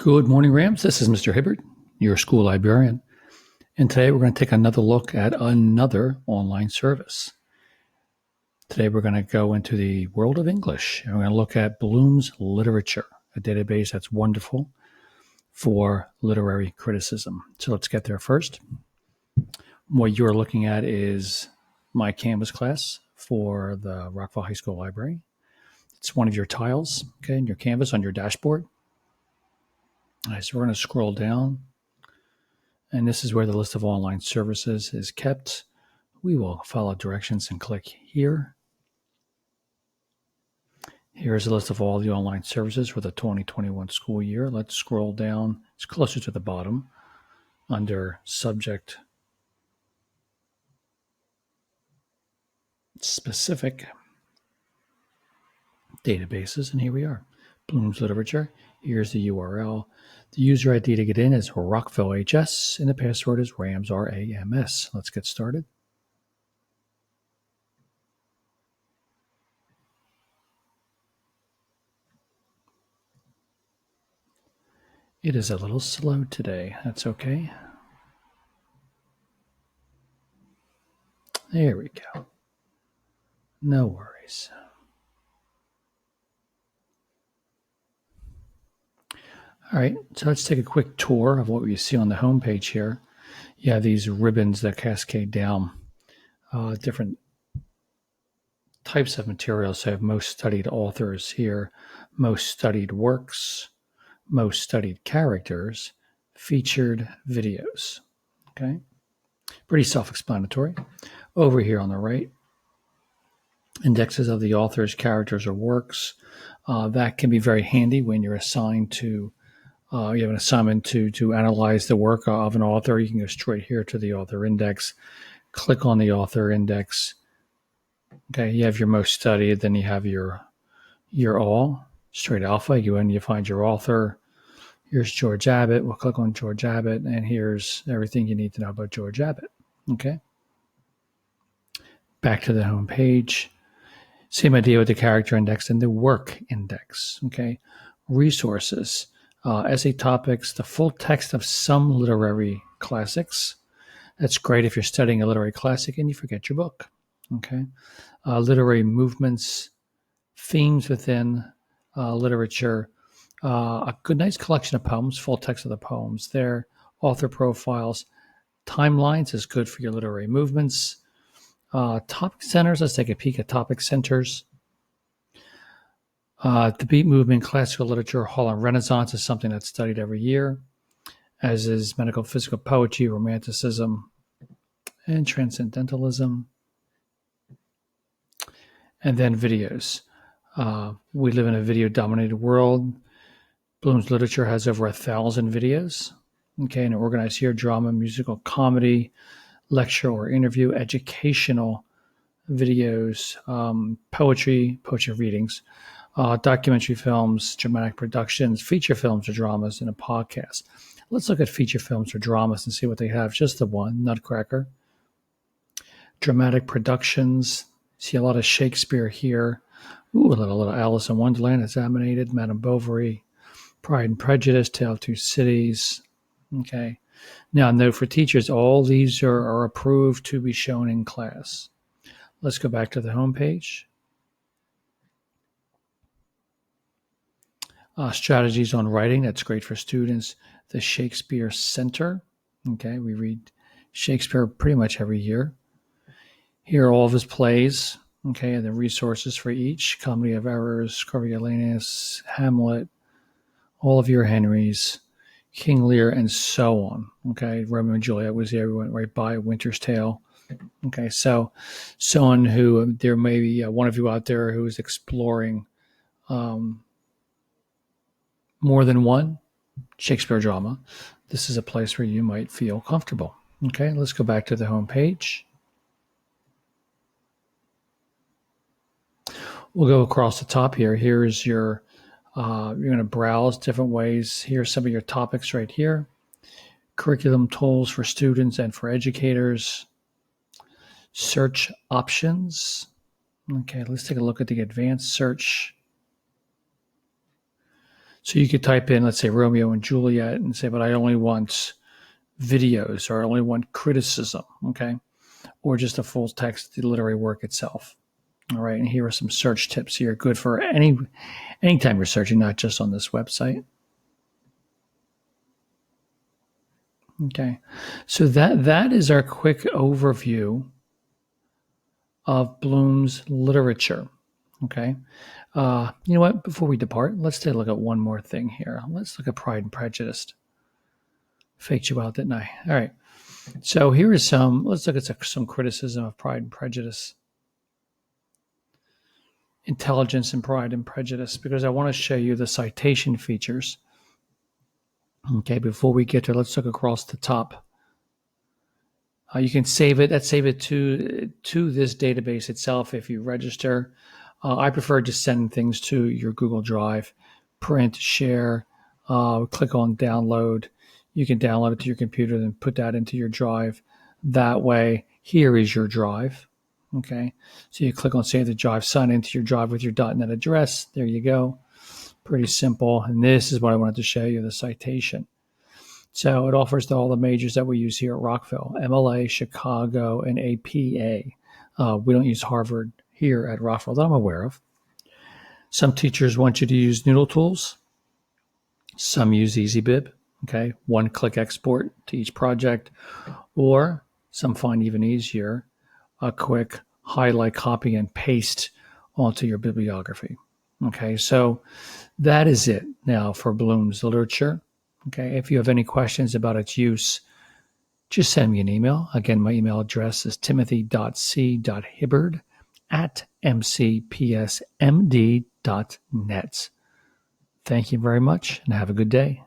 Good morning, Rams. This is Mr. Hibbert, your school librarian. And today we're going to take another look at another online service. Today we're going to go into the world of English, and we're going to look at Bloom's Literature, a database that's wonderful for literary criticism. So let's get there first. What you're looking at is my Canvas class for the Rockville High School Library. It's one of your tiles, okay, in your Canvas on your dashboard. All right, so we're going to scroll down, and this is where the list of online services is kept. We will follow directions and click here. Here's a list of all the online services for the 2021 school year. Let's scroll down. It's closer to the bottom under Subject Specific Databases, and here we are. Bloom's Literature. Here's the URL. The user ID to get in is RockvilleHS, and the password is RAMS, R-A-M-S. Let's get started. It is a little slow today. That's okay. There we go. No worries. All right, so let's take a quick tour of what we see on the home page here. You have these ribbons that cascade down different types of materials. So I have most studied authors here, most studied works, most studied characters, featured videos. Okay, pretty self-explanatory. Over here on the right, indexes of the authors, characters, or works. That can be very handy when you're assigned to you have an assignment to analyze the work of an author. You can go straight here to the author index, click on the author index. Okay, you have your most studied, then you have your all, straight alpha. You go in, you find your author. Here's George Abbott. We'll click on George Abbott, and here's everything you need to know about George Abbott. Okay. Back to the home page. Same idea with the character index and the work index. Okay. Resources. Essay topics, the full text of some literary classics. That's great if you're studying a literary classic and you forget your book. Okay. Literary movements, themes within literature. A good, nice collection of poems, full text of the poems there. Author profiles. Timelines is good for your literary movements. Topic centers, let's take a peek at topic centers. The Beat movement, classical literature, Harlem Renaissance is something that's studied every year, as is medical physical poetry, romanticism, and transcendentalism. And then videos. We live in a video-dominated world. Bloom's Literature has over 1,000 videos. Okay, and organized here: drama, musical, comedy, lecture or interview, educational videos, poetry readings, documentary films, dramatic productions, feature films or dramas, and a podcast. Let's look at feature films or dramas and see what they have. Just the one, Nutcracker. Dramatic productions. See a lot of Shakespeare here. Ooh, a little Alice in Wonderland. It's animated. Madame Bovary. Pride and Prejudice. Tale of Two Cities. Okay. Now, note for teachers, all these are approved to be shown in class. Let's go back to the home page. Strategies on writing, that's great for students. The Shakespeare Center. Okay, we read Shakespeare pretty much every year. Here are all of his plays. Okay, and the resources for each. Comedy of Errors, Coriolanus, Hamlet, all of your Henrys, King Lear, and so on. Okay, Romeo and Juliet was there. We went right by. Winter's Tale. Okay, so someone who, there may be one of you out there who is exploring more than one Shakespeare drama, this is a place where you might feel comfortable. Okay, let's go back to the home page. We'll go across the top here. Here's your, you're going to browse different ways. Here's some of your topics right here. Curriculum tools for students and for educators. Search options. Okay, let's take a look at the advanced search. So you could type in, let's say, Romeo and Juliet and say, but I only want videos, or I only want criticism, okay? Or just a full text, the literary work itself. All right, and here are some search tips here, good for anytime you're searching, not just on this website. Okay, so that is our quick overview of Bloom's literature. Okay, you know what? Before we depart, let's take a look at one more thing here. Let's look at Pride and Prejudice. Faked you out, didn't I? All right. So here is let's look at some criticism of Pride and Prejudice. Intelligence and Pride and Prejudice, because I want to show you the citation features. Okay, before we get there, let's look across the top. You can save it. Let's save it to this database itself if you register. I prefer just sending things to your Google Drive, print, share, click on download. You can download it to your computer, then put that into your drive. That way, here is your drive. Okay, so you click on Save the Drive, sign into your drive with your .NET address. There you go. Pretty simple. And this is what I wanted to show you, the citation. So it offers to all the majors that we use here at Rockville, MLA, Chicago, and APA. We don't use Harvard here at Rockville that I'm aware of. Some teachers want you to use Noodle Tools. Some use EasyBib, okay, one-click export to each project. Or some find even easier, a quick highlight, copy, and paste onto your bibliography. Okay, so that is it now for Bloom's literature. Okay, if you have any questions about its use, just send me an email. Again, my email address is timothy.c.hibbard@mcpsmd.net. Thank you very much and have a good day.